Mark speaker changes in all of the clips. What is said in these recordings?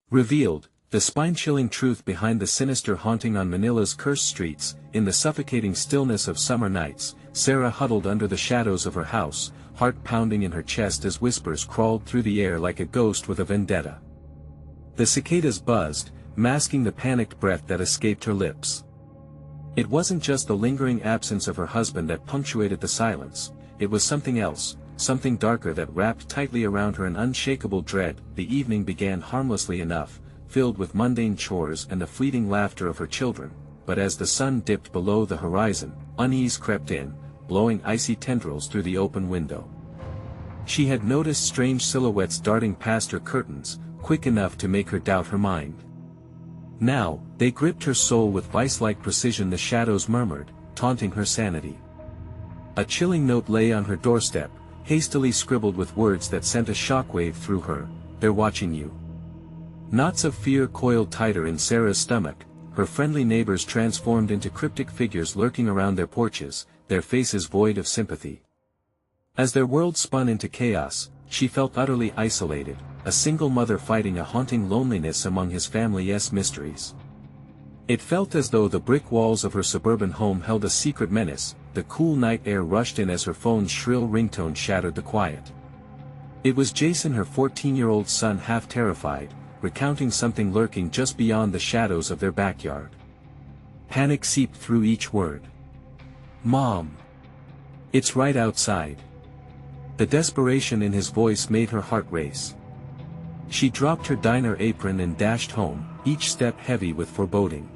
Speaker 1: Revealed, the spine-chilling truth behind the sinister haunting on Manila's cursed streets. In the suffocating stillness of summer nights, Sarah huddled under the shadows of her house, heart pounding in her chest as whispers crawled through the air like a ghost with a vendetta. The cicadas buzzed, masking the panicked breath that escaped her lips. It wasn't just the lingering absence of her husband that punctuated the silence, it was something else, something darker that wrapped tightly around her an unshakable dread. The evening began harmlessly enough, filled with mundane chores and the fleeting laughter of her children, but as the sun dipped below the horizon, unease crept in, blowing icy tendrils through the open window. She had noticed strange silhouettes darting past her curtains, quick enough to make her doubt her mind. Now, they gripped her soul with vice-like precision. The shadows murmured, taunting her sanity. A chilling note lay on her doorstep, hastily scribbled with words that sent a shockwave through her. "They're watching you." Knots of fear coiled tighter in Sarah's stomach, her friendly neighbors transformed into cryptic figures lurking around their porches, their faces void of sympathy. As their world spun into chaos, she felt utterly isolated, a single mother fighting a haunting loneliness among his family's mysteries. It felt as though the brick walls of her suburban home held a secret menace. The cool night air rushed in as her phone's shrill ringtone shattered the quiet. It was Jason, her 14-year-old son, half terrified, recounting something lurking just beyond the shadows of their backyard. Panic seeped through each word. "Mom! It's right outside." The desperation in his voice made her heart race. She dropped her diner apron and dashed home, each step heavy with foreboding.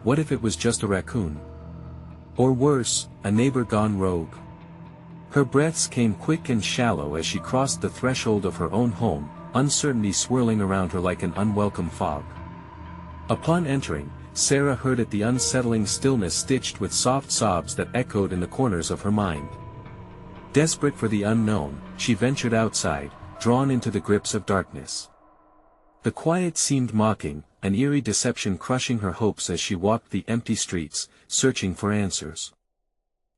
Speaker 1: What if it was just a raccoon? Or worse, a neighbor gone rogue? Her breaths came quick and shallow as she crossed the threshold of her own home, uncertainty swirling around her like an unwelcome fog. Upon entering, Sarah heard it, the unsettling stillness stitched with soft sobs that echoed in the corners of her mind. Desperate for the unknown, she ventured outside, drawn into the grips of darkness. The quiet seemed mocking, an eerie deception crushing her hopes as she walked the empty streets, searching for answers.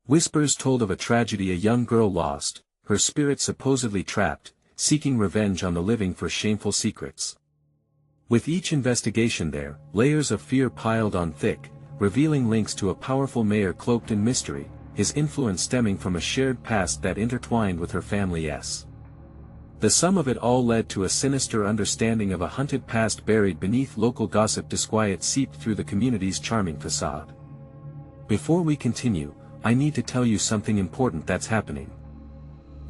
Speaker 1: Whispers told of a tragedy, a young girl lost, her spirit supposedly trapped, seeking revenge on the living for shameful secrets. With each investigation there, layers of fear piled on thick, revealing links to a powerful mayor cloaked in mystery, his influence stemming from a shared past that intertwined with her family's. The sum of it all led to a sinister understanding of a hunted past buried beneath local gossip. Disquiet seeped through the community's charming facade. Before we continue, I need to tell you something important that's happening.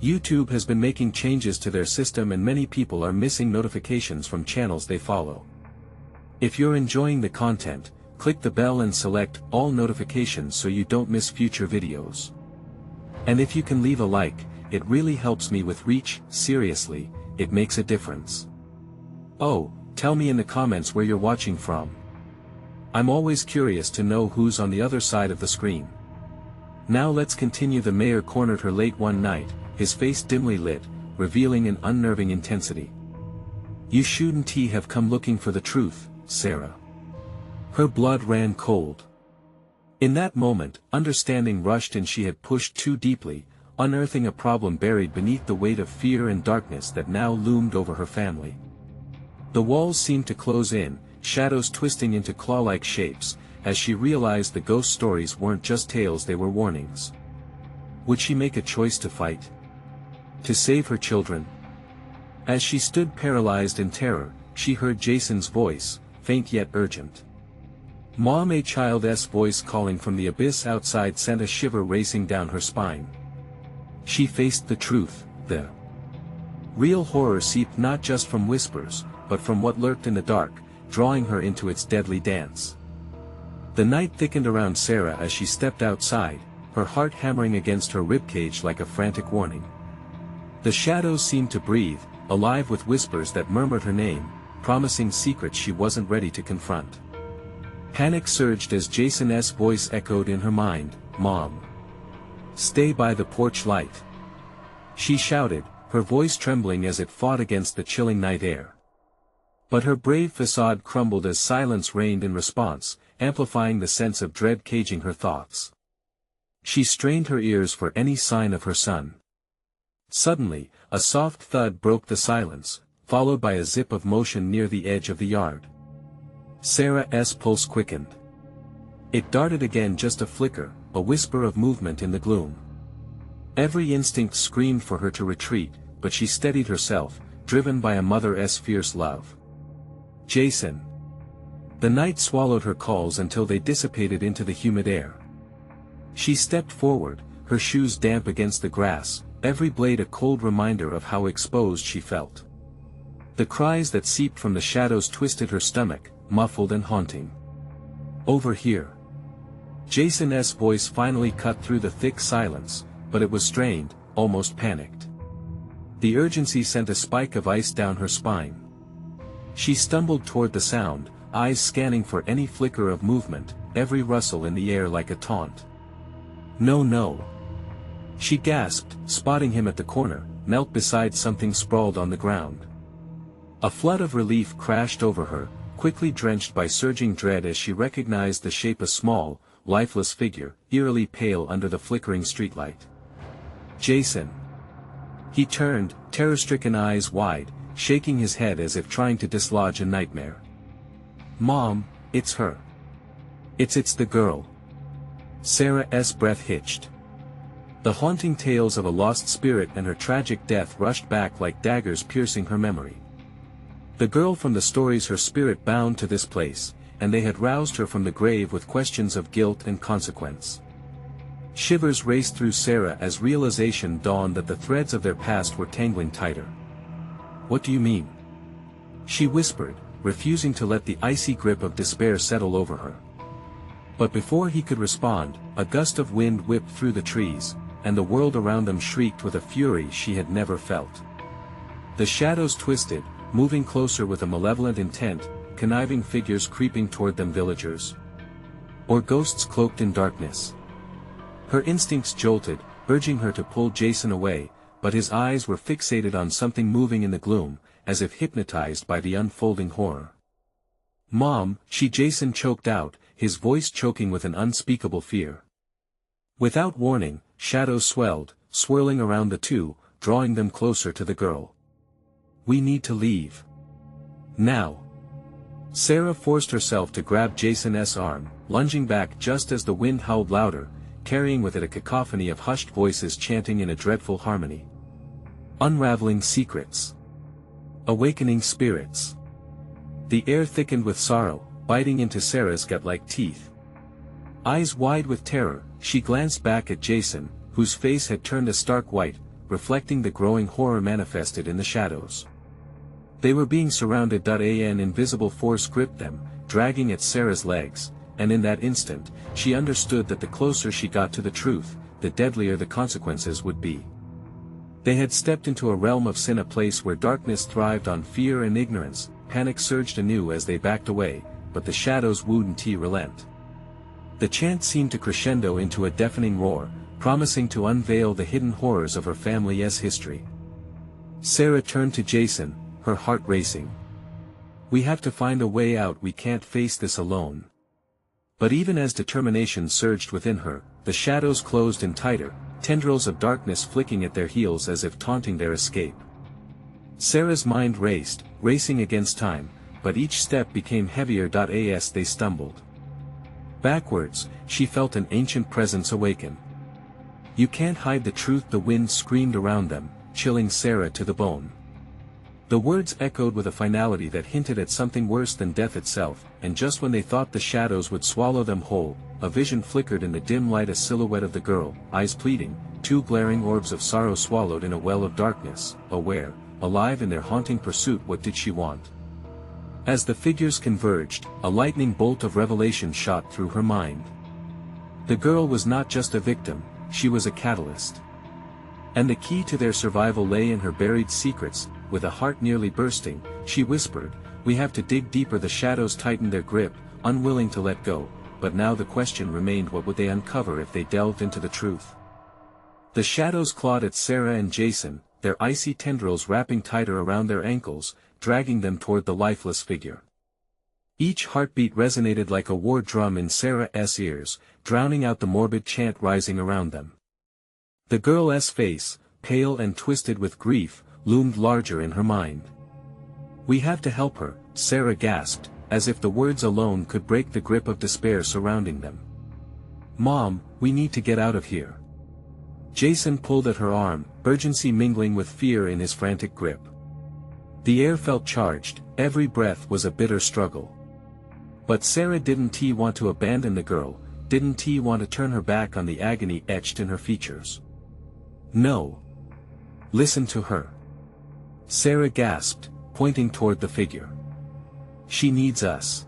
Speaker 1: YouTube has been making changes to their system and many people are missing notifications from channels they follow. If you're enjoying the content, click the bell and select all notifications so you don't miss future videos. And if you can leave a like, it really helps me with reach. Seriously, it makes a difference. Oh, tell me in the comments where you're watching from. I'm always curious to know who's on the other side of the screen. Now let's continue. The mayor cornered her late one night, his face dimly lit, revealing an unnerving intensity. "You shouldn't have come looking for the truth, Sarah." Her blood ran cold. In that moment, understanding rushed and she had pushed too deeply, unearthing a problem buried beneath the weight of fear and darkness that now loomed over her family. The walls seemed to close in, shadows twisting into claw-like shapes, as she realized the ghost stories weren't just tales, they were warnings. Would she make a choice to fight? To save her children? As she stood paralyzed in terror, she heard Jason's voice, faint yet urgent. "Mom!" A child's voice calling from the abyss outside sent a shiver racing down her spine. She faced the truth. The real horror seeped not just from whispers, but from what lurked in the dark, drawing her into its deadly dance. The night thickened around Sarah as she stepped outside, her heart hammering against her ribcage like a frantic warning. The shadows seemed to breathe, alive with whispers that murmured her name, promising secrets she wasn't ready to confront. Panic surged as Jason's voice echoed in her mind, "Mom! Stay by the porch light!" She shouted, her voice trembling as it fought against the chilling night air. But her brave facade crumbled as silence reigned in response, amplifying the sense of dread caging her thoughts. She strained her ears for any sign of her son. Suddenly, a soft thud broke the silence, followed by a zip of motion near the edge of the yard. Sarah's pulse quickened. It darted again, just a flicker, a whisper of movement in the gloom. Every instinct screamed for her to retreat, but she steadied herself, driven by a mother's fierce love. Jason. The night swallowed her calls until they dissipated into the humid air. She stepped forward, her shoes damp against the grass, every blade a cold reminder of how exposed she felt. The cries that seeped from the shadows twisted her stomach, muffled and haunting. Over here. Jason's voice finally cut through the thick silence, but it was strained, almost panicked. The urgency sent a spike of ice down her spine. She stumbled toward the sound, eyes scanning for any flicker of movement, every rustle in the air like a taunt. No, no. She gasped, spotting him at the corner, knelt beside something sprawled on the ground. A flood of relief crashed over her, quickly drenched by surging dread as she recognized the shape, a small, lifeless figure, eerily pale under the flickering streetlight. Jason. He turned, terror-stricken eyes wide, shaking his head as if trying to dislodge a nightmare. Mom, it's her. It's the girl. Sarah's breath hitched. The haunting tales of a lost spirit and her tragic death rushed back like daggers, piercing her memory. The girl from the stories her spirit bound to this place, and they had roused her from the grave with questions of guilt and consequence. Shivers raced through Sarah as realization dawned that the threads of their past were tangling tighter. What do you mean? She whispered, refusing to let the icy grip of despair settle over her. But before he could respond, a gust of wind whipped through the trees, and the world around them shrieked with a fury she had never felt. The shadows twisted, moving closer with a malevolent intent, conniving figures creeping toward them, villagers. Or ghosts cloaked in darkness. Her instincts jolted, urging her to pull Jason away, but his eyes were fixated on something moving in the gloom, as if hypnotized by the unfolding horror. Mom, Jason choked out, his voice choking with an unspeakable fear. Without warning, shadows swelled, swirling around the two, drawing them closer to the girl. We need to leave. Now. Sarah forced herself to grab Jason's arm, lunging back just as the wind howled louder, carrying with it a cacophony of hushed voices chanting in a dreadful harmony. Unraveling secrets. Awakening spirits. The air thickened with sorrow, biting into Sarah's gut like teeth. Eyes wide with terror, she glanced back at Jason, whose face had turned a stark white, reflecting the growing horror manifested in the shadows. They were being surrounded. An invisible force gripped them, dragging at Sarah's legs, and in that instant, she understood that the closer she got to the truth, the deadlier the consequences would be. They had stepped into a realm of sin, a place where darkness thrived on fear and ignorance. Panic surged anew as they backed away, but the shadows wouldn't relent. The chant seemed to crescendo into a deafening roar, promising to unveil the hidden horrors of her family's history. Sarah turned to Jason, her heart racing. We have to find a way out, we can't face this alone. But even as determination surged within her, the shadows closed in tighter, tendrils of darkness flicking at their heels as if taunting their escape. Sarah's mind racing against time, but each step became heavier. As they stumbled backwards, she felt an ancient presence awaken. You can't hide the truth, the wind screamed around them, chilling Sarah to the bone. The words echoed with a finality that hinted at something worse than death itself, and just when they thought the shadows would swallow them whole, a vision flickered in the dim light, a silhouette of the girl, eyes pleading, two glaring orbs of sorrow swallowed in a well of darkness, aware, alive in their haunting pursuit. What did she want? As the figures converged, a lightning bolt of revelation shot through her mind. The girl was not just a victim, she was a catalyst. And the key to their survival lay in her buried secrets. With a heart nearly bursting, she whispered, we have to dig deeper. The shadows tightened their grip, unwilling to let go, but now the question remained, what would they uncover if they delved into the truth? The shadows clawed at Sarah and Jason, their icy tendrils wrapping tighter around their ankles, dragging them toward the lifeless figure. Each heartbeat resonated like a war drum in Sarah's ears, drowning out the morbid chant rising around them. The girl's face, pale and twisted with grief, loomed larger in her mind. "We have to help her," Sarah gasped, as if the words alone could break the grip of despair surrounding them. "Mom, we need to get out of here." Jason pulled at her arm, urgency mingling with fear in his frantic grip. The air felt charged, every breath was a bitter struggle. But Sarah didn't want to abandon the girl, didn't want to turn her back on the agony etched in her features. "No. Listen to her," Sarah gasped, pointing toward the figure. "She needs us."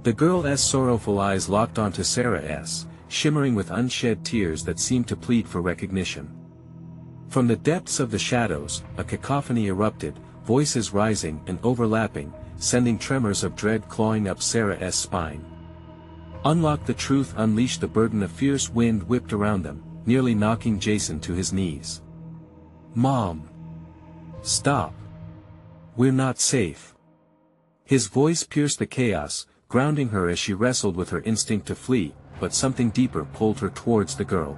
Speaker 1: The girl's sorrowful eyes locked onto Sarah's, shimmering with unshed tears that seemed to plead for recognition. From the depths of the shadows, a cacophony erupted, voices rising and overlapping, sending tremors of dread clawing up Sarah's spine. "Unlock the truth," unleashed the burden. A fierce wind whipped around them, nearly knocking Jason to his knees. "Mom! Stop! We're not safe." His voice pierced the chaos, grounding her as she wrestled with her instinct to flee, but something deeper pulled her towards the girl.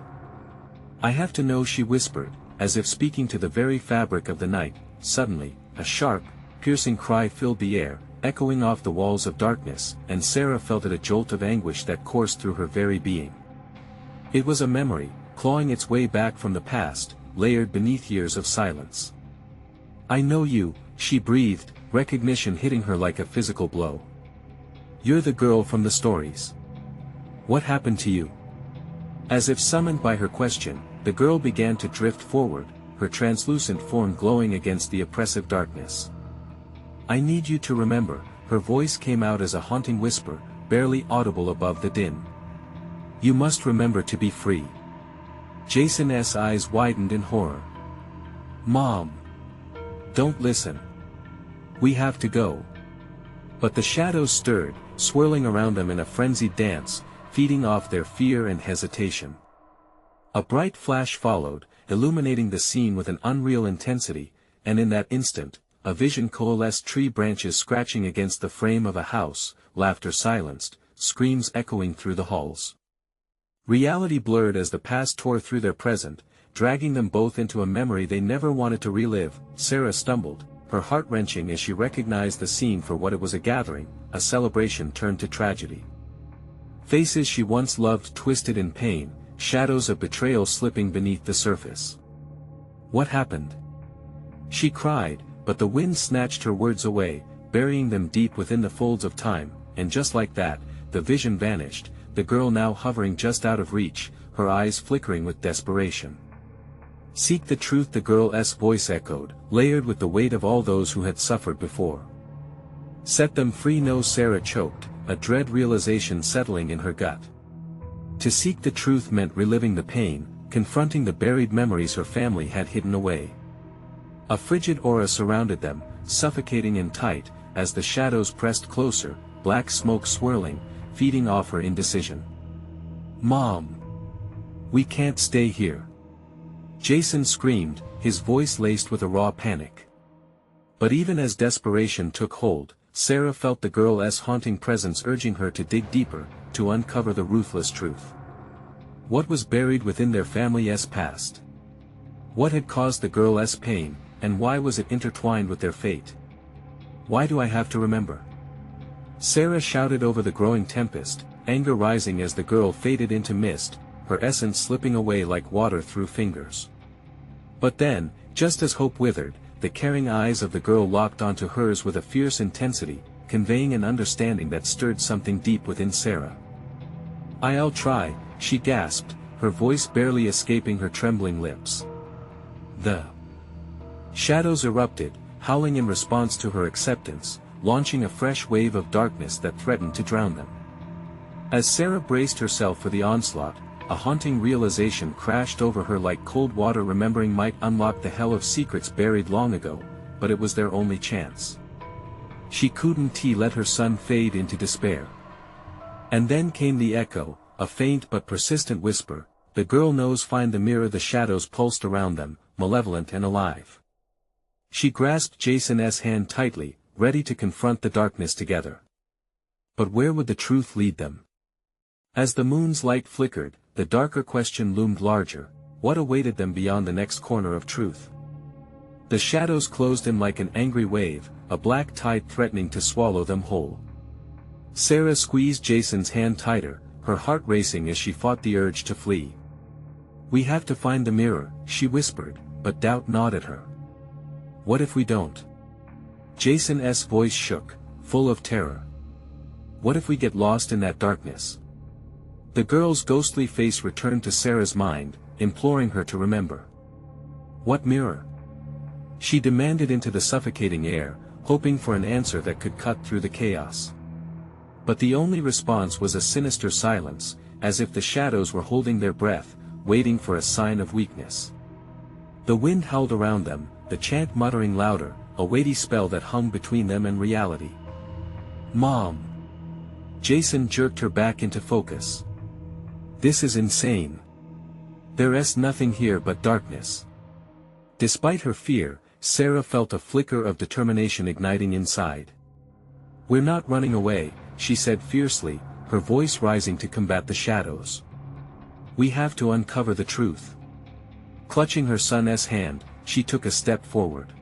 Speaker 1: "I have to know," she whispered, as if speaking to the very fabric of the night. Suddenly, a sharp, piercing cry filled the air, echoing off the walls of darkness, and Sarah felt it, a jolt of anguish that coursed through her very being. It was a memory, clawing its way back from the past, layered beneath years of silence. "I know you," she breathed, recognition hitting her like a physical blow. "You're the girl from the stories. What happened to you?" As if summoned by her question, the girl began to drift forward, her translucent form glowing against the oppressive darkness. "I need you to remember," her voice came out as a haunting whisper, barely audible above the din. "You must remember to be free." Jason's eyes widened in horror. "Mom! Don't listen. We have to go." But the shadows stirred, swirling around them in a frenzied dance, feeding off their fear and hesitation. A bright flash followed, illuminating the scene with an unreal intensity, and in that instant, a vision coalesced: tree branches scratching against the frame of a house, laughter silenced, screams echoing through the halls. Reality blurred as the past tore through their present, dragging them both into a memory they never wanted to relive. Sarah stumbled, her heart wrenching as she recognized the scene for what it was: a gathering, a celebration turned to tragedy. Faces she once loved twisted in pain, shadows of betrayal slipping beneath the surface. "What happened?" she cried, but the wind snatched her words away, burying them deep within the folds of time, and just like that, the vision vanished, the girl now hovering just out of reach, her eyes flickering with desperation. "Seek the truth," the girl's voice echoed, layered with the weight of all those who had suffered before. "Set them free." No, Sarah choked, a dread realization settling in her gut. To seek the truth meant reliving the pain, confronting the buried memories her family had hidden away. A frigid aura surrounded them, suffocating and tight, as the shadows pressed closer, black smoke swirling, feeding off her indecision. "Mom! We can't stay here!" Jason screamed, his voice laced with a raw panic. But even as desperation took hold, Sarah felt the girl's haunting presence urging her to dig deeper, to uncover the ruthless truth. What was buried within their family's past? What had caused the girl's pain, and why was it intertwined with their fate? "Why do I have to remember?" Sarah shouted over the growing tempest, anger rising as the girl faded into mist, her essence slipping away like water through fingers. But then, just as hope withered, the caring eyes of the girl locked onto hers with a fierce intensity, conveying an understanding that stirred something deep within Sarah. "I'll try," she gasped, her voice barely escaping her trembling lips. The shadows erupted, howling in response to her acceptance, launching a fresh wave of darkness that threatened to drown them. As Sarah braced herself for the onslaught, a haunting realization crashed over her like cold water. Remembering might unlock the hell of secrets buried long ago, but it was their only chance. She couldn't let her son fade into despair. And then came the echo, a faint but persistent whisper, "The girl knows." Find the mirror. The shadows pulsed around them, malevolent and alive. She grasped Jason's hand tightly, ready to confront the darkness together. But where would the truth lead them? As the moon's light flickered, the darker question loomed larger: what awaited them beyond the next corner of truth? The shadows closed in like an angry wave, a black tide threatening to swallow them whole. Sarah squeezed Jason's hand tighter, her heart racing as she fought the urge to flee. "We have to find the mirror," she whispered, but doubt gnawed at her. "What if we don't?" Jason's voice shook, full of terror. "What if we get lost in that darkness?" The girl's ghostly face returned to Sarah's mind, imploring her to remember. "What mirror?" she demanded into the suffocating air, hoping for an answer that could cut through the chaos. But the only response was a sinister silence, as if the shadows were holding their breath, waiting for a sign of weakness. The wind howled around them, the chant muttering louder, a weighty spell that hung between them and reality. "Mom!" Jason jerked her back into focus. "This is insane. There's nothing here but darkness." Despite her fear, Sarah felt a flicker of determination igniting inside. "We're not running away," she said fiercely, her voice rising to combat the shadows. "We have to uncover the truth." Clutching her son's hand, she took a step forward.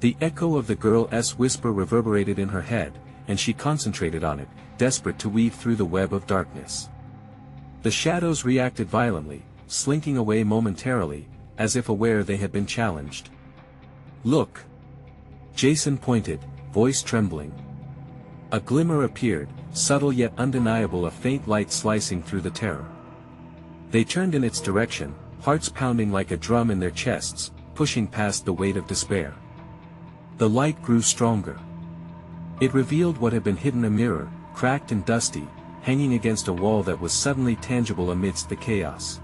Speaker 1: The echo of the girl's whisper reverberated in her head, and she concentrated on it, desperate to weave through the web of darkness. The shadows reacted violently, slinking away momentarily, as if aware they had been challenged. "Look!" Jason pointed, voice trembling. A glimmer appeared, subtle yet undeniable, a faint light slicing through the terror. They turned in its direction, hearts pounding like a drum in their chests, pushing past the weight of despair. The light grew stronger. It revealed what had been hidden: a mirror, cracked and dusty, hanging against a wall that was suddenly tangible amidst the chaos.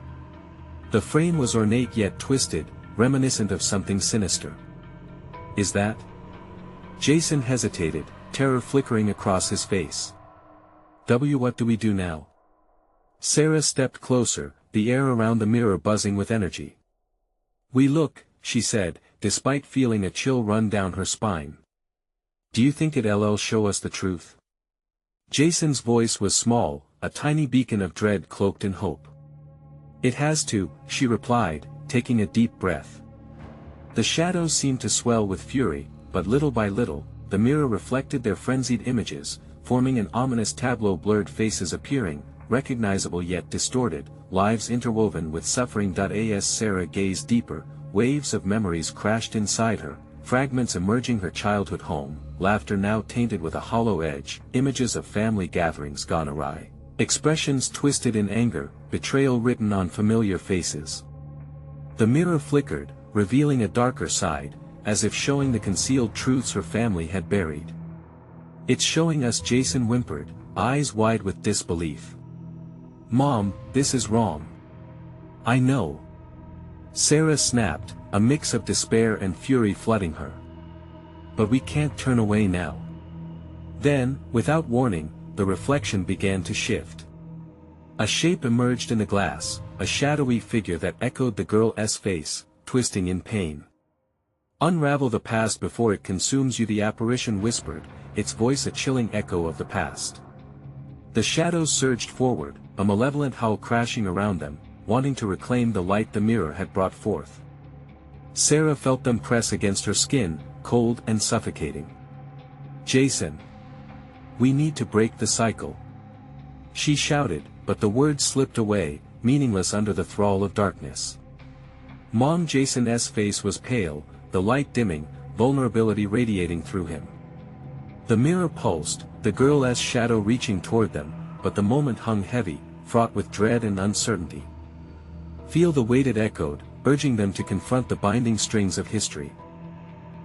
Speaker 1: The frame was ornate yet twisted, reminiscent of something sinister. "Is that?" Jason hesitated, terror flickering across his face. What do we do now?" Sarah stepped closer, the air around the mirror buzzing with energy. "We look," she said, despite feeling a chill run down her spine. "Do you think it'll show us the truth?" Jason's voice was small, a tiny beacon of dread cloaked in hope. "It has to," she replied, taking a deep breath. The shadows seemed to swell with fury, but little by little, the mirror reflected their frenzied images, forming an ominous tableau: blurred faces appearing, recognizable yet distorted, lives interwoven with suffering. As Sarah gazed deeper, waves of memories crashed inside her, fragments emerging: her childhood home, laughter now tainted with a hollow edge, images of family gatherings gone awry, expressions twisted in anger, betrayal written on familiar faces. The mirror flickered, revealing a darker side, as if showing the concealed truths her family had buried. "It's showing us," Jason whimpered, eyes wide with disbelief. "Mom, this is wrong." "I know." Sarah snapped, a mix of despair and fury flooding her. "But we can't turn away now." Then, without warning, the reflection began to shift. A shape emerged in the glass, a shadowy figure that echoed the girl's face, twisting in pain. "Unravel the past before it consumes you," the apparition whispered, its voice a chilling echo of the past. The shadows surged forward, a malevolent howl crashing around them, wanting to reclaim the light the mirror had brought forth. Sarah felt them press against her skin, cold and suffocating. "Jason! We need to break the cycle," she shouted, but the words slipped away, meaningless under the thrall of darkness. "Mom!" Jason's face was pale, the light dimming, vulnerability radiating through him. The mirror pulsed, the girl's shadow reaching toward them, but the moment hung heavy, fraught with dread and uncertainty. "Feel the weight," it echoed, urging them to confront the binding strings of history.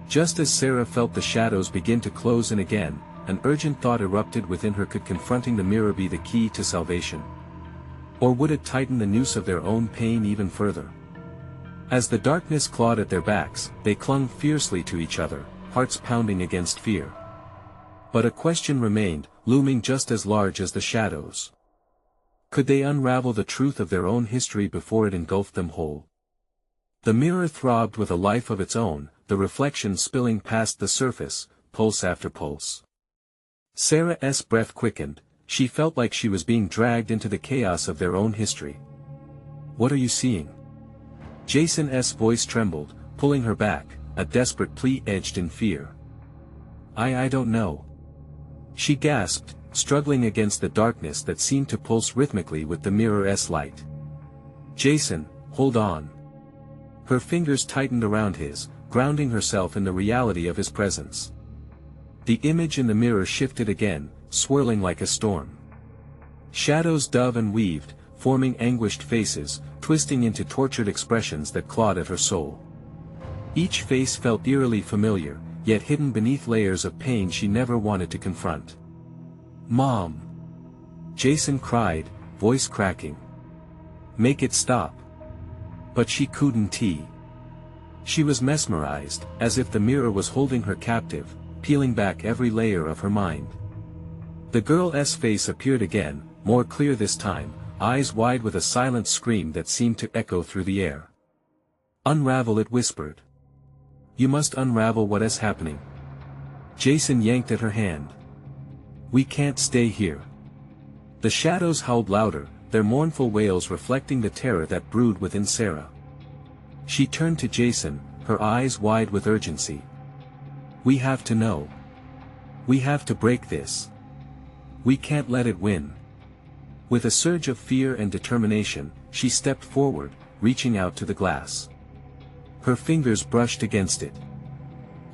Speaker 1: Just as Sarah felt the shadows begin to close in again, an urgent thought erupted within her: could confronting the mirror be the key to salvation? Or would it tighten the noose of their own pain even further? As the darkness clawed at their backs, they clung fiercely to each other, hearts pounding against fear. But a question remained, looming just as large as the shadows. Could they unravel the truth of their own history before it engulfed them whole? The mirror throbbed with a life of its own, the reflection spilling past the surface, pulse after pulse. Sarah's breath quickened, she felt like she was being dragged into the chaos of their own history. "What are you seeing?" Jason's voice trembled, pulling her back, a desperate plea edged in fear. I don't know. She gasped, struggling against the darkness that seemed to pulse rhythmically with the mirror's light. Jason, hold on. Her fingers tightened around his, grounding herself in the reality of his presence. The image in the mirror shifted again, swirling like a storm. Shadows dove and weaved, forming anguished faces, twisting into tortured expressions that clawed at her soul. Each face felt eerily familiar, yet hidden beneath layers of pain she never wanted to confront. "Mom!" Jason cried, voice cracking. "Make it stop." But she couldn't. She was mesmerized, as if the mirror was holding her captive, peeling back every layer of her mind. The girl's face appeared again, more clear this time, eyes wide with a silent scream that seemed to echo through the air. "Unravel it," whispered. "You must unravel what is happening." Jason yanked at her hand. "We can't stay here." The shadows howled louder, their mournful wails reflecting the terror that brewed within Sarah. She turned to Jason, her eyes wide with urgency. "We have to know. We have to break this. We can't let it win." With a surge of fear and determination, she stepped forward, reaching out to the glass. Her fingers brushed against it.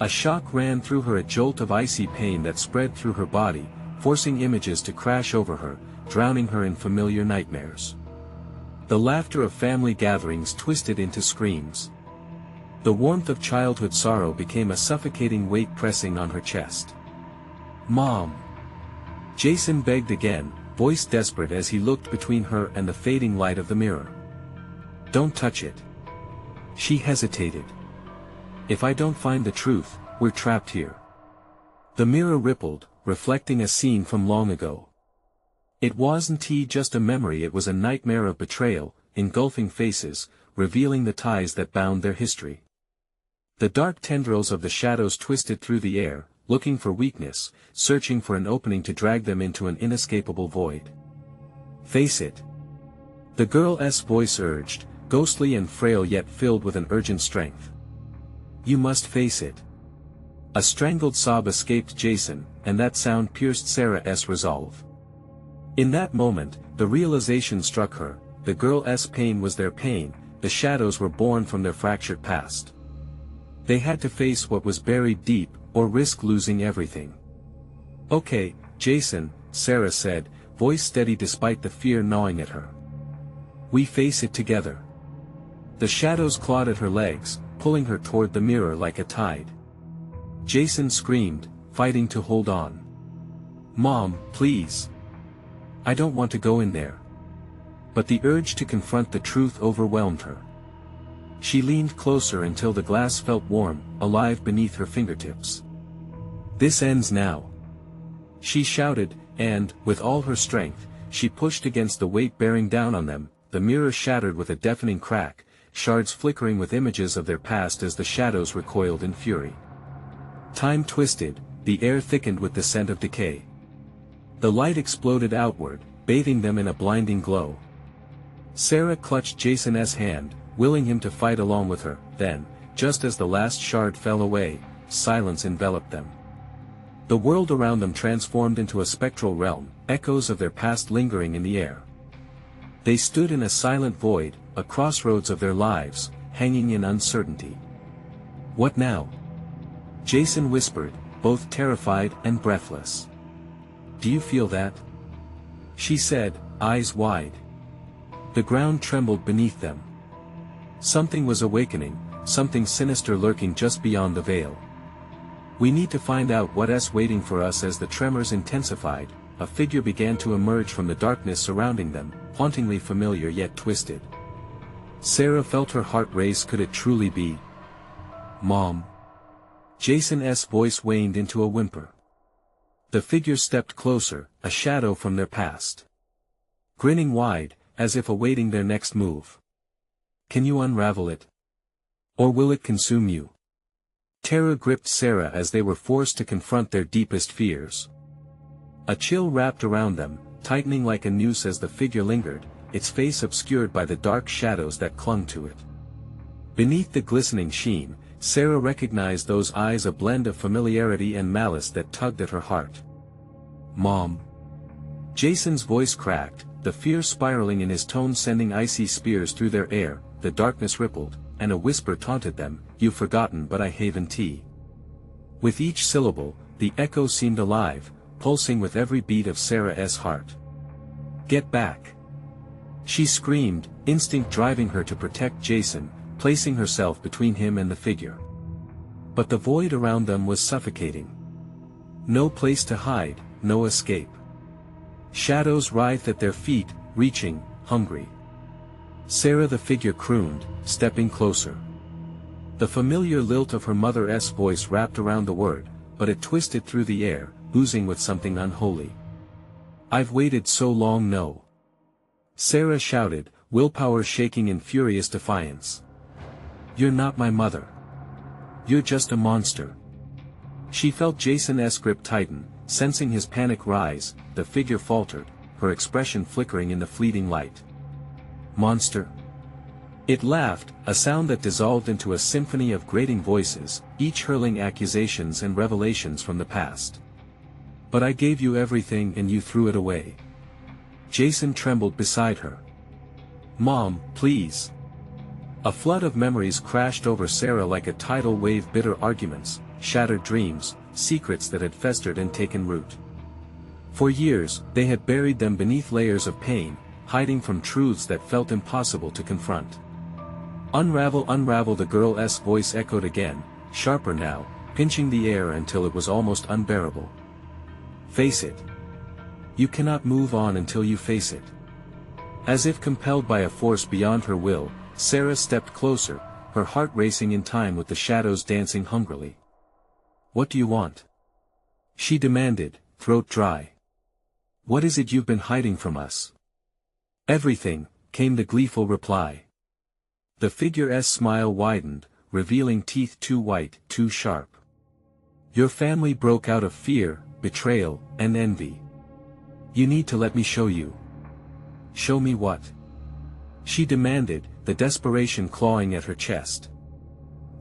Speaker 1: A shock ran through her, a jolt of icy pain that spread through her body, forcing images to crash over her, drowning her in familiar nightmares. The laughter of family gatherings twisted into screams. The warmth of childhood sorrow became a suffocating weight pressing on her chest. "Mom!" Jason begged again, voice desperate as he looked between her and the fading light of the mirror. "Don't touch it." She hesitated. "If I don't find the truth, we're trapped here." The mirror rippled, reflecting a scene from long ago. It wasn't just a memory, it was a nightmare of betrayal, engulfing faces, revealing the ties that bound their history. The dark tendrils of the shadows twisted through the air, looking for weakness, searching for an opening to drag them into an inescapable void. "Face it." The girl's voice urged, ghostly and frail yet filled with an urgent strength. "You must face it." A strangled sob escaped Jason, and that sound pierced Sarah's resolve. In that moment, the realization struck her, the girl's pain was their pain, the shadows were born from their fractured past. They had to face what was buried deep, or risk losing everything. "Okay, Jason," Sarah said, voice steady despite the fear gnawing at her. "We face it together." The shadows clawed at her legs, pulling her toward the mirror like a tide. Jason screamed, fighting to hold on. "Mom, please. I don't want to go in there." But the urge to confront the truth overwhelmed her. She leaned closer until the glass felt warm, alive beneath her fingertips. "This ends now," she shouted, and, with all her strength, she pushed against the weight bearing down on them. The mirror shattered with a deafening crack, shards flickering with images of their past as the shadows recoiled in fury. Time twisted, the air thickened with the scent of decay. The light exploded outward, bathing them in a blinding glow. Sarah clutched Jason's hand, willing him to fight along with her, then, just as the last shard fell away, silence enveloped them. The world around them transformed into a spectral realm, echoes of their past lingering in the air. They stood in a silent void, a crossroads of their lives, hanging in uncertainty. "What now?" Jason whispered, both terrified and breathless. "Do you feel that?" she said, eyes wide. The ground trembled beneath them. Something was awakening, something sinister lurking just beyond the veil. "We need to find out what's waiting for us." As the tremors intensified, a figure began to emerge from the darkness surrounding them, hauntingly familiar yet twisted. Sarah felt her heart race. Could it truly be Mom? Jason's voice waned into a whimper. The figure stepped closer, a shadow from their past. Grinning wide, as if awaiting their next move. "Can you unravel it? Or will it consume you?" Terror gripped Sarah as they were forced to confront their deepest fears. A chill wrapped around them, tightening like a noose as the figure lingered, its face obscured by the dark shadows that clung to it. Beneath the glistening sheen, Sarah recognized those eyes, a blend of familiarity and malice that tugged at her heart. "Mom." Jason's voice cracked, the fear spiraling in his tone sending icy spears through their air. The darkness rippled, and a whisper taunted them, "You've forgotten, but I haven't." With each syllable, the echo seemed alive, pulsing with every beat of Sarah's heart. "Get back!" she screamed, instinct driving her to protect Jason, placing herself between him and the figure. But the void around them was suffocating. No place to hide, no escape. Shadows writhed at their feet, reaching, hungry. Sarah, the figure crooned, stepping closer. The familiar lilt of her mother's voice wrapped around the word, but it twisted through the air, oozing with something unholy. "I've waited so long, no." Sarah shouted, willpower shaking in furious defiance. "You're not my mother. You're just a monster." She felt Jason's grip tighten, sensing his panic rise. The figure faltered, her expression flickering in the fleeting light. "Monster?" It laughed, a sound that dissolved into a symphony of grating voices, each hurling accusations and revelations from the past. "But I gave you everything and you threw it away." Jason trembled beside her. "Mom, please." A flood of memories crashed over Sarah like a tidal wave, bitter arguments, shattered dreams, secrets that had festered and taken root. For years, they had buried them beneath layers of pain, hiding from truths that felt impossible to confront. "Unravel, unravel," the girl's voice echoed again, sharper now, pinching the air until it was almost unbearable. "Face it. You cannot move on until you face it." As if compelled by a force beyond her will, Sarah stepped closer, her heart racing in time with the shadows dancing hungrily. "What do you want?" she demanded, throat dry. "What is it you've been hiding from us?" "Everything," came the gleeful reply. The figure's smile widened, revealing teeth too white, too sharp. "Your family broke out of fear, betrayal, and envy. You need to let me show you." "Show me what?" she demanded, the desperation clawing at her chest.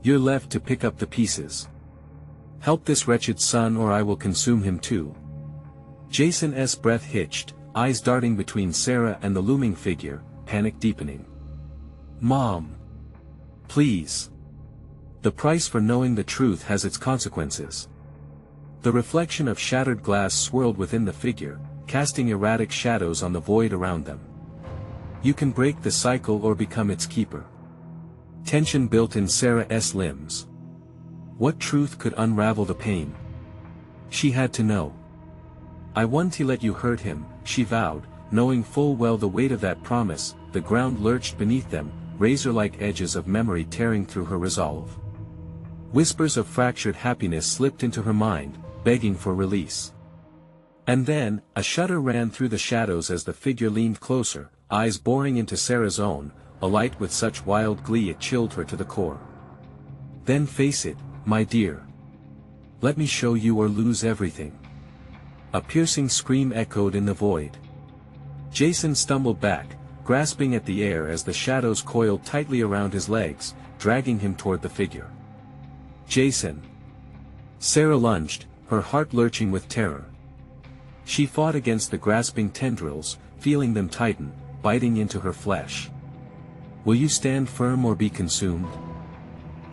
Speaker 1: "You're left to pick up the pieces. Help this wretched son or I will consume him too." Jason's breath hitched, eyes darting between Sarah and the looming figure, panic deepening. "Mom. Please. The price for knowing the truth has its consequences." The reflection of shattered glass swirled within the figure, casting erratic shadows on the void around them. "You can break the cycle or become its keeper." Tension built in Sarah's limbs. What truth could unravel the pain? She had to know. "I won't let you hurt him," she vowed, knowing full well the weight of that promise. The ground lurched beneath them, razor-like edges of memory tearing through her resolve. Whispers of fractured happiness slipped into her mind, begging for release. And then, a shudder ran through the shadows as the figure leaned closer, eyes boring into Sarah's own, alight with such wild glee it chilled her to the core. "Then face it, my dear. Let me show you or lose everything." A piercing scream echoed in the void. Jason stumbled back, grasping at the air as the shadows coiled tightly around his legs, dragging him toward the figure. "Jason!" Sarah lunged, her heart lurching with terror. She fought against the grasping tendrils, feeling them tighten, biting into her flesh. "Will you stand firm or be consumed?"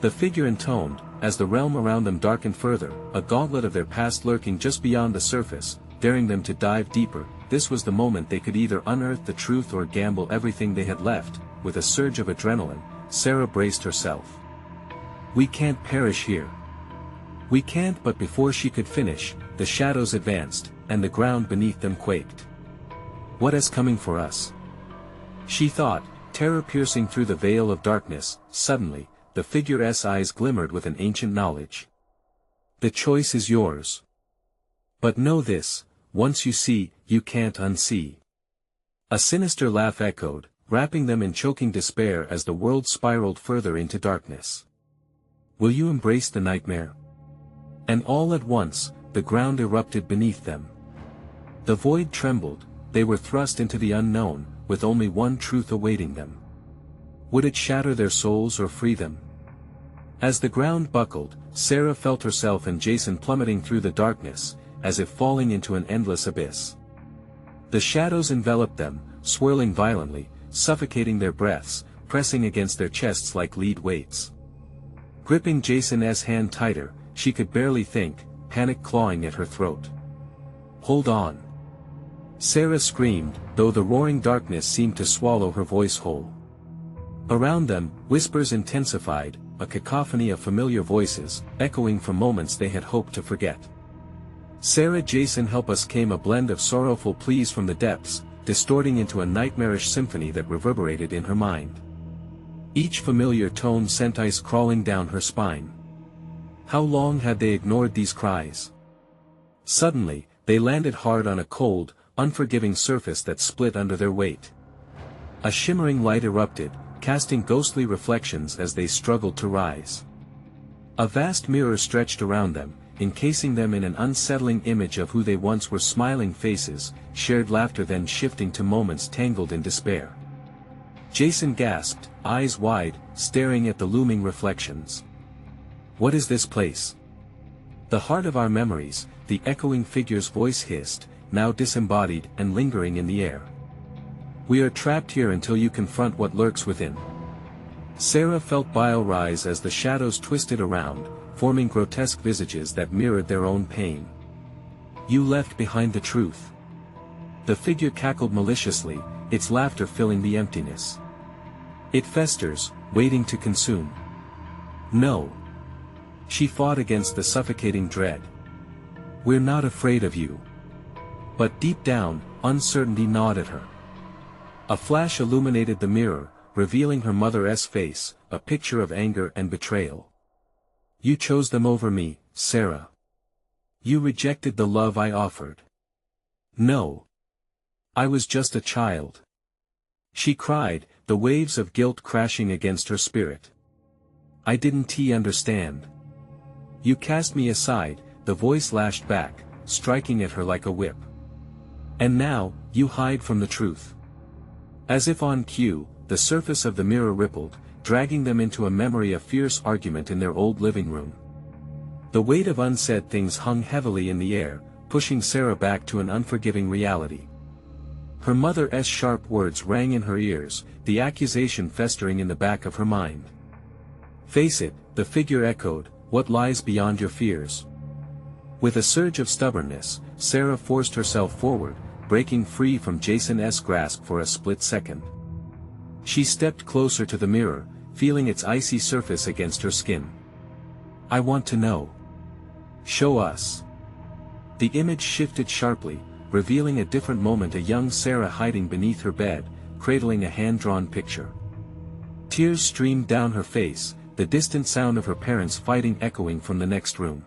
Speaker 1: The figure intoned, as the realm around them darkened further, a gauntlet of their past lurking just beyond the surface, daring them to dive deeper. This was the moment they could either unearth the truth or gamble everything they had left. With a surge of adrenaline, Sarah braced herself. "We can't perish here. We can't." But before she could finish, the shadows advanced, and the ground beneath them quaked. "What is coming for us?" she thought, terror piercing through the veil of darkness. Suddenly, the figure's eyes glimmered with an ancient knowledge. "The choice is yours. But know this, once you see, you can't unsee." A sinister laugh echoed, wrapping them in choking despair as the world spiraled further into darkness. "Will you embrace the nightmare?" And all at once, the ground erupted beneath them. The void trembled, they were thrust into the unknown, with only one truth awaiting them. Would it shatter their souls or free them? As the ground buckled, Sarah felt herself and Jason plummeting through the darkness, as if falling into an endless abyss. The shadows enveloped them, swirling violently, suffocating their breaths, pressing against their chests like lead weights. Gripping Jason's hand tighter, she could barely think, panic clawing at her throat. "Hold on!" Sarah screamed, though the roaring darkness seemed to swallow her voice whole. Around them, whispers intensified, a cacophony of familiar voices, echoing from moments they had hoped to forget. "Sarah, Jason, help us!" came a blend of sorrowful pleas from the depths, distorting into a nightmarish symphony that reverberated in her mind. Each familiar tone sent ice crawling down her spine. How long had they ignored these cries? Suddenly, they landed hard on a cold, unforgiving surface that split under their weight. A shimmering light erupted, casting ghostly reflections as they struggled to rise. A vast mirror stretched around them, encasing them in an unsettling image of who they once were: smiling faces, shared laughter, then shifting to moments tangled in despair. Jason gasped, eyes wide, staring at the looming reflections. "What is this place?" "The heart of our memories," the echoing figure's voice hissed, now disembodied and lingering in the air. "We are trapped here until you confront what lurks within." Sarah felt bile rise as the shadows twisted around, forming grotesque visages that mirrored their own pain. "You left behind the truth." The figure cackled maliciously, its laughter filling the emptiness. "It festers, waiting to consume." "No." She fought against the suffocating dread. "We're not afraid of you." But deep down, uncertainty gnawed at her. A flash illuminated the mirror, revealing her mother's face, a picture of anger and betrayal. "You chose them over me, Sarah. You rejected the love I offered." "No. I was just a child," she cried, the waves of guilt crashing against her spirit. "I didn't understand. You cast me aside," the voice lashed back, striking at her like a whip. "And now, you hide from the truth." As if on cue, the surface of the mirror rippled, dragging them into a memory of fierce argument in their old living room. The weight of unsaid things hung heavily in the air, pushing Sarah back to an unforgiving reality. Her mother's sharp words rang in her ears, the accusation festering in the back of her mind. "Face it," the figure echoed, "what lies beyond your fears?" With a surge of stubbornness, Sarah forced herself forward, breaking free from Jason's grasp for a split second. She stepped closer to the mirror, feeling its icy surface against her skin. "I want to know. Show us." The image shifted sharply, revealing a different moment: a young Sarah hiding beneath her bed, cradling a hand-drawn picture. Tears streamed down her face, the distant sound of her parents fighting echoing from the next room.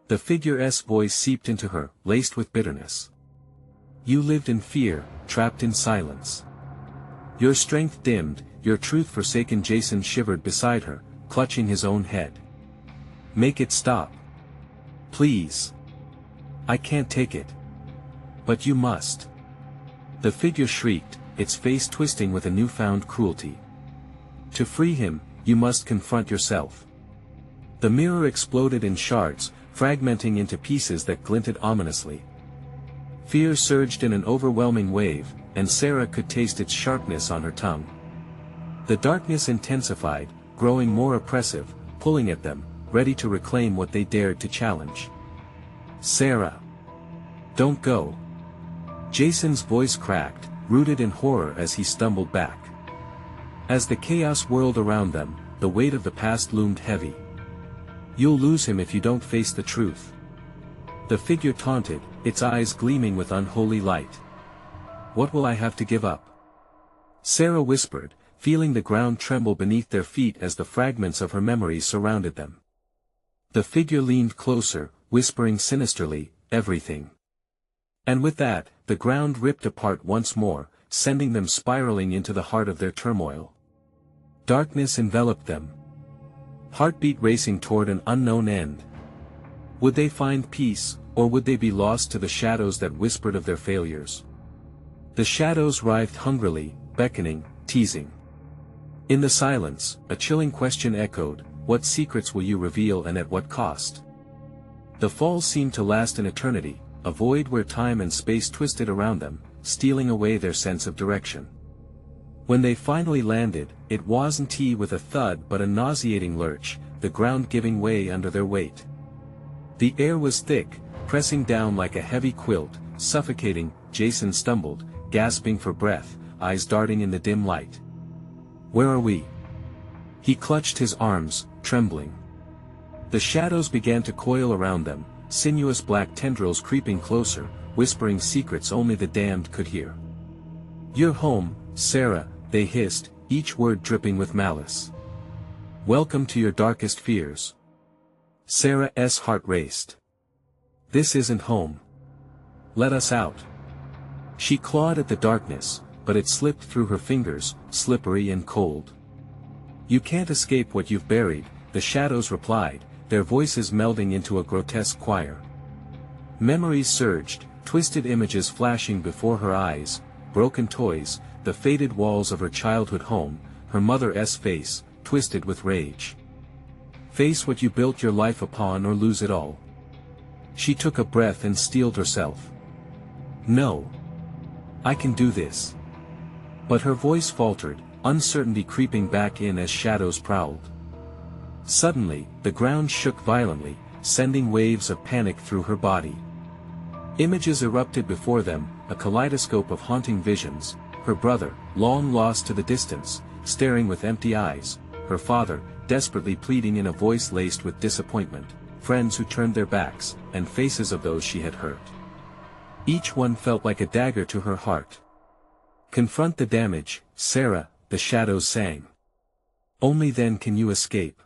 Speaker 1: The figure's voice seeped into her, laced with bitterness. "You lived in fear, trapped in silence. Your strength dimmed, your truth forsaken." Jason shivered beside her, clutching his own head. "Make it stop. Please. I can't take it." "But you must." The figure shrieked, its face twisting with a newfound cruelty. "To free him, you must confront yourself." The mirror exploded in shards, fragmenting into pieces that glinted ominously. Fear surged in an overwhelming wave, and Sarah could taste its sharpness on her tongue. The darkness intensified, growing more oppressive, pulling at them, ready to reclaim what they dared to challenge. "Sarah! Don't go!" Jason's voice cracked, rooted in horror as he stumbled back. As the chaos whirled around them, the weight of the past loomed heavy. "You'll lose him if you don't face the truth." The figure taunted, its eyes gleaming with unholy light. "What will I have to give up?" Sarah whispered, feeling the ground tremble beneath their feet as the fragments of her memories surrounded them. The figure leaned closer, whispering sinisterly, "Everything." And with that, the ground ripped apart once more, sending them spiraling into the heart of their turmoil. Darkness enveloped them. Heartbeat racing toward an unknown end. Would they find peace, or would they be lost to the shadows that whispered of their failures? The shadows writhed hungrily, beckoning, teasing. In the silence, a chilling question echoed, what secrets will you reveal and at what cost? The fall seemed to last an eternity, a void where time and space twisted around them, stealing away their sense of direction. When they finally landed, it wasn't with a thud but a nauseating lurch, the ground giving way under their weight. The air was thick, pressing down like a heavy quilt, suffocating. Jason stumbled, gasping for breath, eyes darting in the dim light. "Where are we?" He clutched his arms, trembling. The shadows began to coil around them, sinuous black tendrils creeping closer, whispering secrets only the damned could hear. "You're home, Sarah," they hissed, each word dripping with malice. "Welcome to your darkest fears." Sarah's heart raced. "This isn't home. Let us out." She clawed at the darkness, but it slipped through her fingers, slippery and cold. "You can't escape what you've buried," the shadows replied, their voices melding into a grotesque choir. Memories surged, twisted images flashing before her eyes, broken toys, the faded walls of her childhood home, her mother's face, twisted with rage. "Face what you built your life upon or lose it all." She took a breath and steeled herself. "No. I can do this." But her voice faltered, uncertainty creeping back in as shadows prowled. Suddenly, the ground shook violently, sending waves of panic through her body. Images erupted before them, a kaleidoscope of haunting visions: her brother, long lost to the distance, staring with empty eyes; her father, desperately pleading in a voice laced with disappointment; friends who turned their backs, and faces of those she had hurt. Each one felt like a dagger to her heart. "Confront the damage, Sarah," the shadows sang. "Only then can you escape."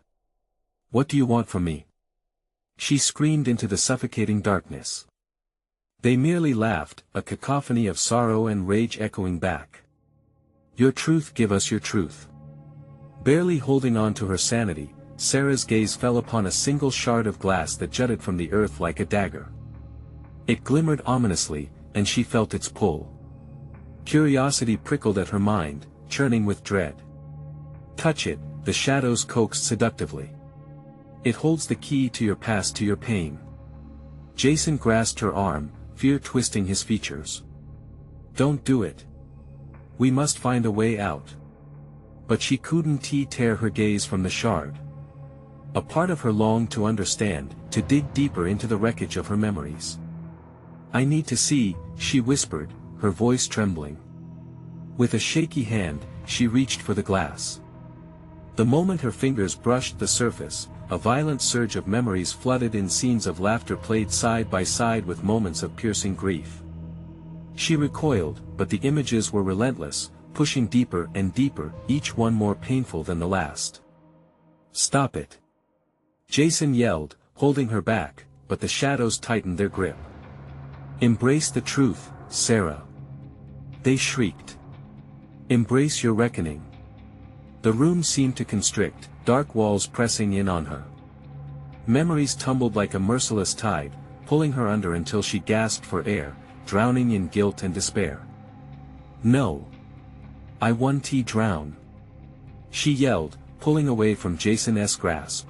Speaker 1: "What do you want from me?" she screamed into the suffocating darkness. They merely laughed, a cacophony of sorrow and rage echoing back. "Your truth, give us your truth." Barely holding on to her sanity, Sarah's gaze fell upon a single shard of glass that jutted from the earth like a dagger. It glimmered ominously, and she felt its pull. Curiosity prickled at her mind, churning with dread. "Touch it," the shadows coaxed seductively. "It holds the key to your past, to your pain." Jason grasped her arm, fear twisting his features. "Don't do it. We must find a way out." But she couldn't tear her gaze from the shard. A part of her longed to understand, to dig deeper into the wreckage of her memories. "I need to see," she whispered, her voice trembling. With a shaky hand, she reached for the glass. The moment her fingers brushed the surface, a violent surge of memories flooded in, scenes of laughter played side by side with moments of piercing grief. She recoiled, but the images were relentless, pushing deeper and deeper, each one more painful than the last. "Stop it!" Jason yelled, holding her back, but the shadows tightened their grip. "Embrace the truth, Sarah," they shrieked. "Embrace your reckoning." The room seemed to constrict, dark walls pressing in on her. Memories tumbled like a merciless tide, pulling her under until she gasped for air, drowning in guilt and despair. "No. I won't drown," she yelled, pulling away from Jason's grasp.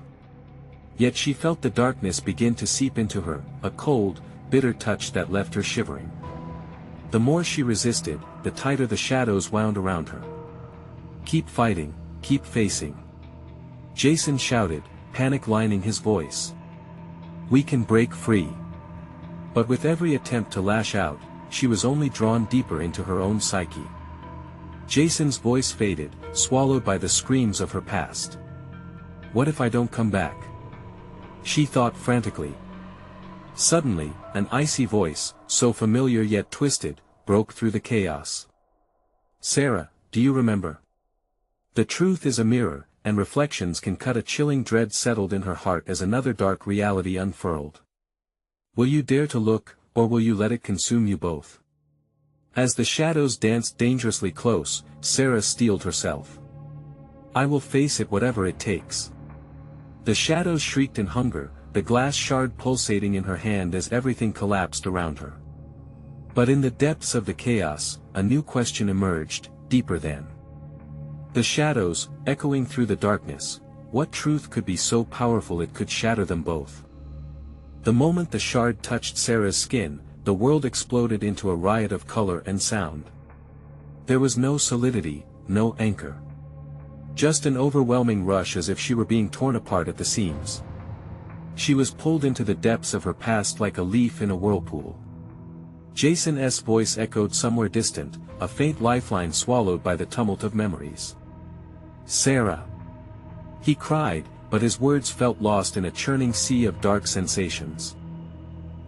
Speaker 1: Yet she felt the darkness begin to seep into her, a cold, bitter touch that left her shivering. The more she resisted, the tighter the shadows wound around her. "Keep fighting, keep facing," Jason shouted, panic lining his voice. "We can break free." But with every attempt to lash out, she was only drawn deeper into her own psyche. Jason's voice faded, swallowed by the screams of her past. "What if I don't come back?" she thought frantically. Suddenly, an icy voice, so familiar yet twisted, broke through the chaos. "Sarah, do you remember? The truth is a mirror, and reflections can cut." A chilling dread settled in her heart as another dark reality unfurled. "Will you dare to look, or will you let it consume you both?" As the shadows danced dangerously close, Sarah steeled herself. "I will face it, whatever it takes." The shadows shrieked in hunger, the glass shard pulsating in her hand as everything collapsed around her. But in the depths of the chaos, a new question emerged, deeper than the shadows, echoing through the darkness. What truth could be so powerful it could shatter them both? The moment the shard touched Sarah's skin, the world exploded into a riot of color and sound. There was no solidity, no anchor. Just an overwhelming rush, as if she were being torn apart at the seams. She was pulled into the depths of her past like a leaf in a whirlpool. Jason's voice echoed somewhere distant, a faint lifeline swallowed by the tumult of memories. "Sarah!" he cried, but his words felt lost in a churning sea of dark sensations.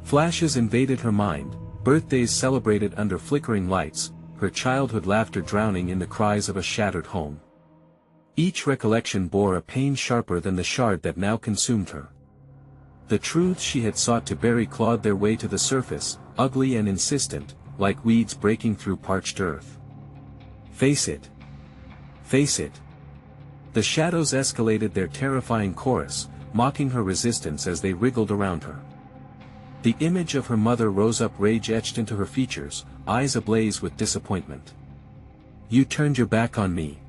Speaker 1: Flashes invaded her mind, birthdays celebrated under flickering lights, her childhood laughter drowning in the cries of a shattered home. Each recollection bore a pain sharper than the shard that now consumed her. The truths she had sought to bury clawed their way to the surface, ugly and insistent, like weeds breaking through parched earth. "Face it! Face it!" The shadows escalated their terrifying chorus, mocking her resistance as they wriggled around her. The image of her mother rose up, rage etched into her features, eyes ablaze with disappointment. "You turned your back on me!"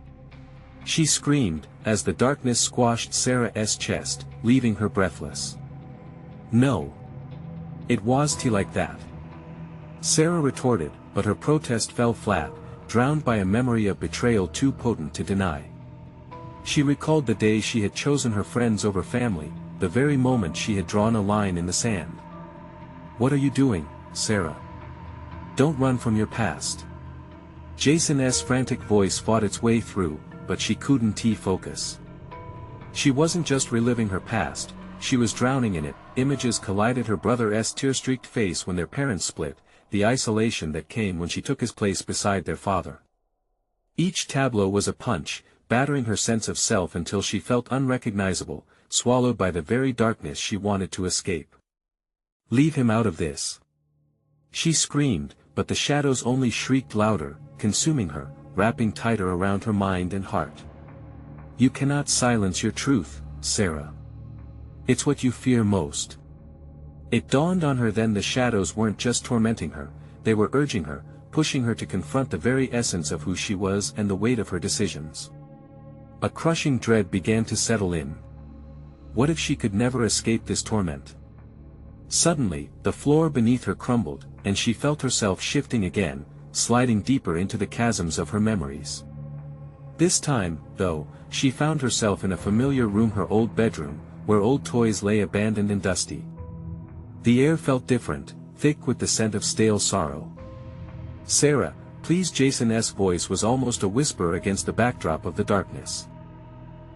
Speaker 1: she screamed, as the darkness squashed Sarah's chest, leaving her breathless. "No. It wasn't like that," Sarah retorted, but her protest fell flat, drowned by a memory of betrayal too potent to deny. She recalled the day she had chosen her friends over family, the very moment she had drawn a line in the sand. "What are you doing, Sarah? Don't run from your past." Jason's frantic voice fought its way through, but she couldn't focus. She wasn't just reliving her past, she was drowning in it. Images collided: her brother's tear-streaked face when their parents split, the isolation that came when she took his place beside their father. Each tableau was a punch, battering her sense of self until she felt unrecognizable, swallowed by the very darkness she wanted to escape. "Leave him out of this!" she screamed, but the shadows only shrieked louder, consuming her, wrapping tighter around her mind and heart. "You cannot silence your truth, Sarah. It's what you fear most." It dawned on her then: the shadows weren't just tormenting her, they were urging her, pushing her to confront the very essence of who she was and the weight of her decisions. A crushing dread began to settle in. What if she could never escape this torment? Suddenly, the floor beneath her crumbled, and she felt herself shifting again, sliding deeper into the chasms of her memories. This time, though, she found herself in a familiar room, her old bedroom, where old toys lay abandoned and dusty. The air felt different, thick with the scent of stale sorrow. "Sarah, please." Jason's voice was almost a whisper against the backdrop of the darkness.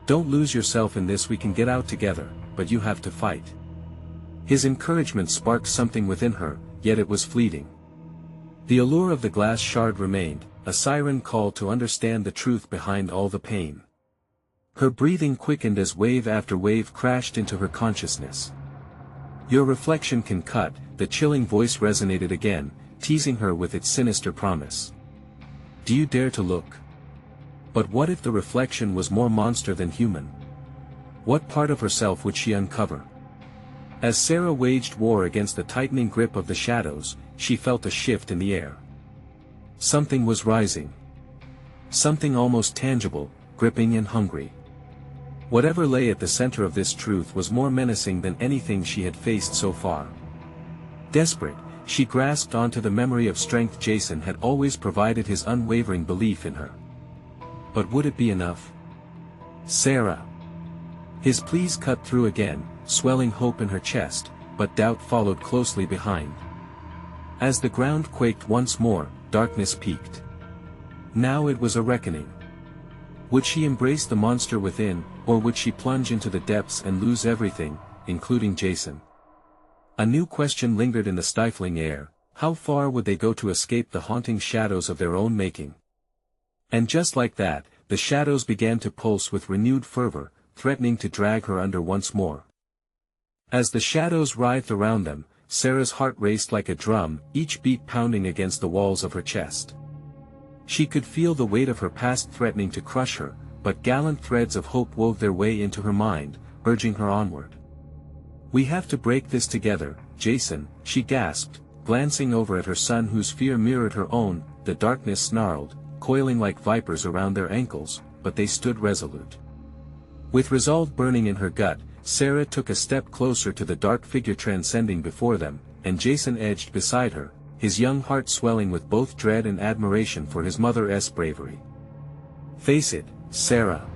Speaker 1: "Don't lose yourself in this. We can get out together, but you have to fight." His encouragement sparked something within her, yet it was fleeting. The allure of the glass shard remained, a siren call to understand the truth behind all the pain. Her breathing quickened as wave after wave crashed into her consciousness. "Your reflection can cut," the chilling voice resonated again, teasing her with its sinister promise. "Do you dare to look?" But what if the reflection was more monster than human? What part of herself would she uncover? As Sarah waged war against the tightening grip of the shadows, she felt a shift in the air. Something was rising. Something almost tangible, gripping and hungry. Whatever lay at the center of this truth was more menacing than anything she had faced so far. Desperate, she grasped onto the memory of strength Jason had always provided, his unwavering belief in her. But would it be enough? "Sarah!" His pleas cut through again, swelling hope in her chest, but doubt followed closely behind. As the ground quaked once more, darkness peaked. Now it was a reckoning. Would she embrace the monster within, or would she plunge into the depths and lose everything, including Jason? A new question lingered in the stifling air: how far would they go to escape the haunting shadows of their own making? And just like that, the shadows began to pulse with renewed fervor, threatening to drag her under once more. As the shadows writhed around them, Sarah's heart raced like a drum, each beat pounding against the walls of her chest. She could feel the weight of her past threatening to crush her, but gallant threads of hope wove their way into her mind, urging her onward. "We have to break this together, Jason," she gasped, glancing over at her son whose fear mirrored her own. The darkness snarled, coiling like vipers around their ankles, but they stood resolute. With resolve burning in her gut, Sarah took a step closer to the dark figure transcending before them, and Jason edged beside her, his young heart swelling with both dread and admiration for his mother's bravery. "Face it, Sarah."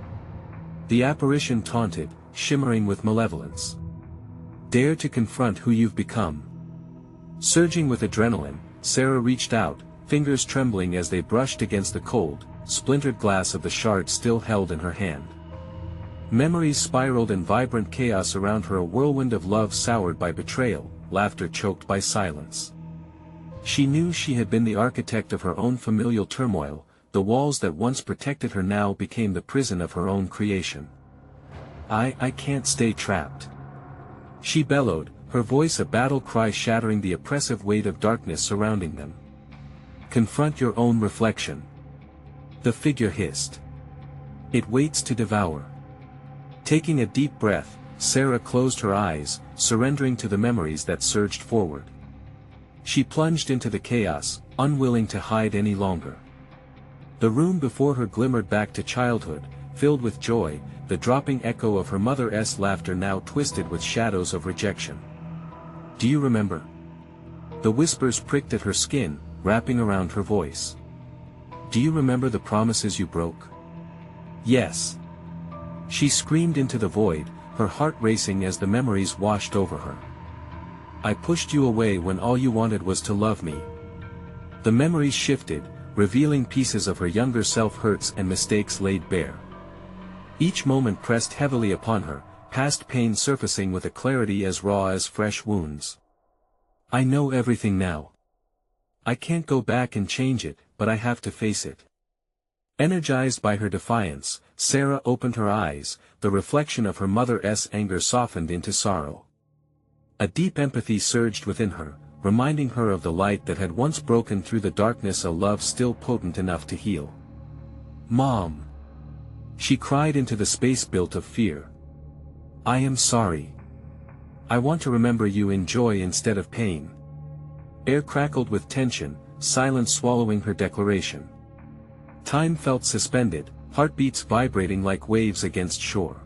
Speaker 1: The apparition taunted, shimmering with malevolence. "Dare to confront who you've become." Surging with adrenaline, Sarah reached out, fingers trembling as they brushed against the cold, splintered glass of the shard still held in her hand. Memories spiraled in vibrant chaos around her, a whirlwind of love soured by betrayal, laughter choked by silence. She knew she had been the architect of her own familial turmoil, the walls that once protected her now became the prison of her own creation. I can't stay trapped," she bellowed, her voice a battle cry shattering the oppressive weight of darkness surrounding them. "Confront your own reflection," the figure hissed. "It waits to devour." Taking a deep breath, Sarah closed her eyes, surrendering to the memories that surged forward. She plunged into the chaos, unwilling to hide any longer. The room before her glimmered back to childhood, filled with joy, the dropping echo of her mother's laughter now twisted with shadows of rejection. "Do you remember?" The whispers pricked at her skin, wrapping around her voice. "Do you remember the promises you broke?" "Yes." She screamed into the void, her heart racing as the memories washed over her. "I pushed you away when all you wanted was to love me." The memories shifted, revealing pieces of her younger self, hurts and mistakes laid bare. Each moment pressed heavily upon her, past pain surfacing with a clarity as raw as fresh wounds. "I know everything now. I can't go back and change it, but I have to face it." Energized by her defiance, Sarah opened her eyes, the reflection of her mother's anger softened into sorrow. A deep empathy surged within her, reminding her of the light that had once broken through the darkness, a love still potent enough to heal. "Mom!" she cried into the space built of fear. "I am sorry. I want to remember you in joy instead of pain." Air crackled with tension, silence swallowing her declaration. Time felt suspended, heartbeats vibrating like waves against shore.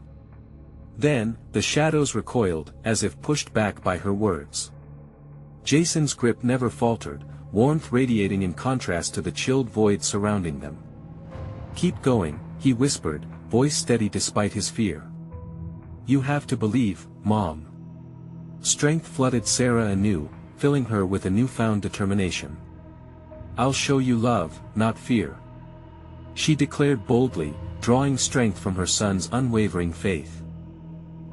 Speaker 1: Then, the shadows recoiled, as if pushed back by her words. Jason's grip never faltered, warmth radiating in contrast to the chilled void surrounding them. "Keep going," he whispered, voice steady despite his fear. "You have to believe, Mom." Strength flooded Sarah anew, filling her with a newfound determination. "I'll show you love, not fear," she declared boldly, drawing strength from her son's unwavering faith.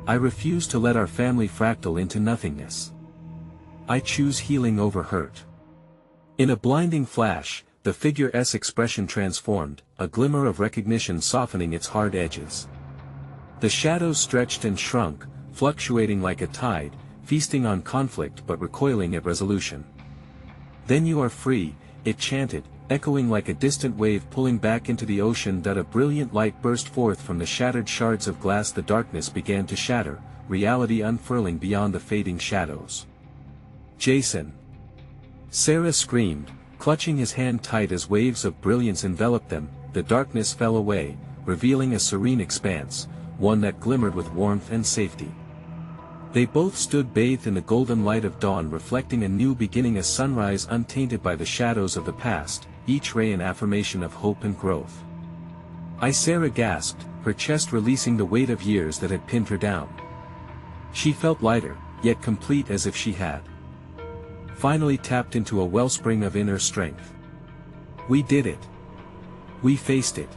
Speaker 1: "I refuse to let our family fractal into nothingness. I choose healing over hurt." In a blinding flash, the figure's expression transformed, a glimmer of recognition softening its hard edges. The shadows stretched and shrunk, fluctuating like a tide, feasting on conflict but recoiling at resolution. "Then you are free," it chanted, echoing like a distant wave pulling back into the ocean. That a brilliant light burst forth from the shattered shards of glass. The darkness began to shatter, reality unfurling beyond the fading shadows. "Jason!" Sarah screamed, clutching his hand tight as waves of brilliance enveloped them. The darkness fell away, revealing a serene expanse, one that glimmered with warmth and safety. They both stood bathed in the golden light of dawn, reflecting a new beginning, a sunrise untainted by the shadows of the past, each ray an affirmation of hope and growth. Sarah gasped, her chest releasing the weight of years that had pinned her down. She felt lighter, yet complete, as if she had finally tapped into a wellspring of inner strength. "We did it. We faced it."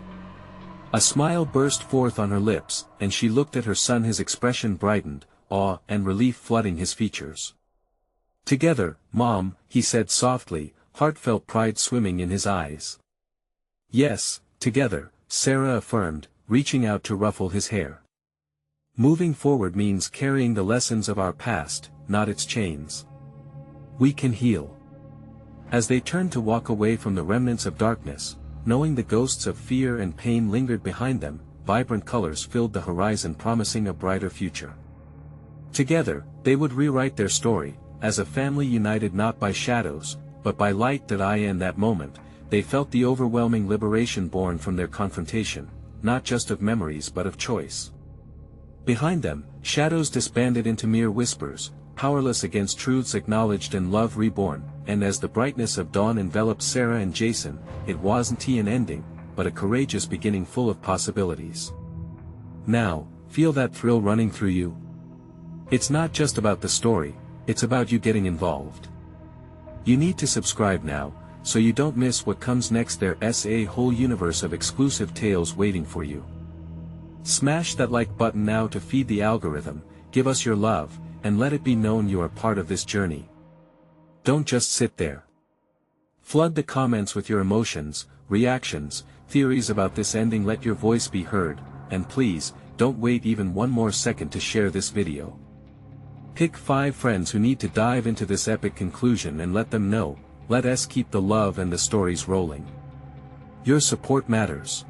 Speaker 1: A smile burst forth on her lips, and she looked at her son, his expression brightened, awe and relief flooding his features. "Together, Mom," he said softly, heartfelt pride swimming in his eyes. "Yes, together," Sarah affirmed, reaching out to ruffle his hair. "Moving forward means carrying the lessons of our past, not its chains. We can heal." As they turned to walk away from the remnants of darkness, knowing the ghosts of fear and pain lingered behind them, vibrant colors filled the horizon, promising a brighter future. Together, they would rewrite their story, as a family united not by shadows, but by light. In that moment, they felt the overwhelming liberation born from their confrontation, not just of memories but of choice. Behind them, shadows disbanded into mere whispers, powerless against truths acknowledged and love reborn, and as the brightness of dawn enveloped Sarah and Jason, it wasn't an ending, but a courageous beginning full of possibilities. Now, feel that thrill running through you? It's not just about the story, it's about you getting involved. You need to subscribe now, so you don't miss what comes next. There's a whole universe of exclusive tales waiting for you. Smash that like button now to feed the algorithm, give us your love, and let it be known you are part of this journey. Don't just sit there. Flood the comments with your emotions, reactions, theories about this ending. Let your voice be heard, and please, don't wait even one more second to share this video. Pick 5 friends who need to dive into this epic conclusion and let them know. Let us keep the love and the stories rolling. Your support matters.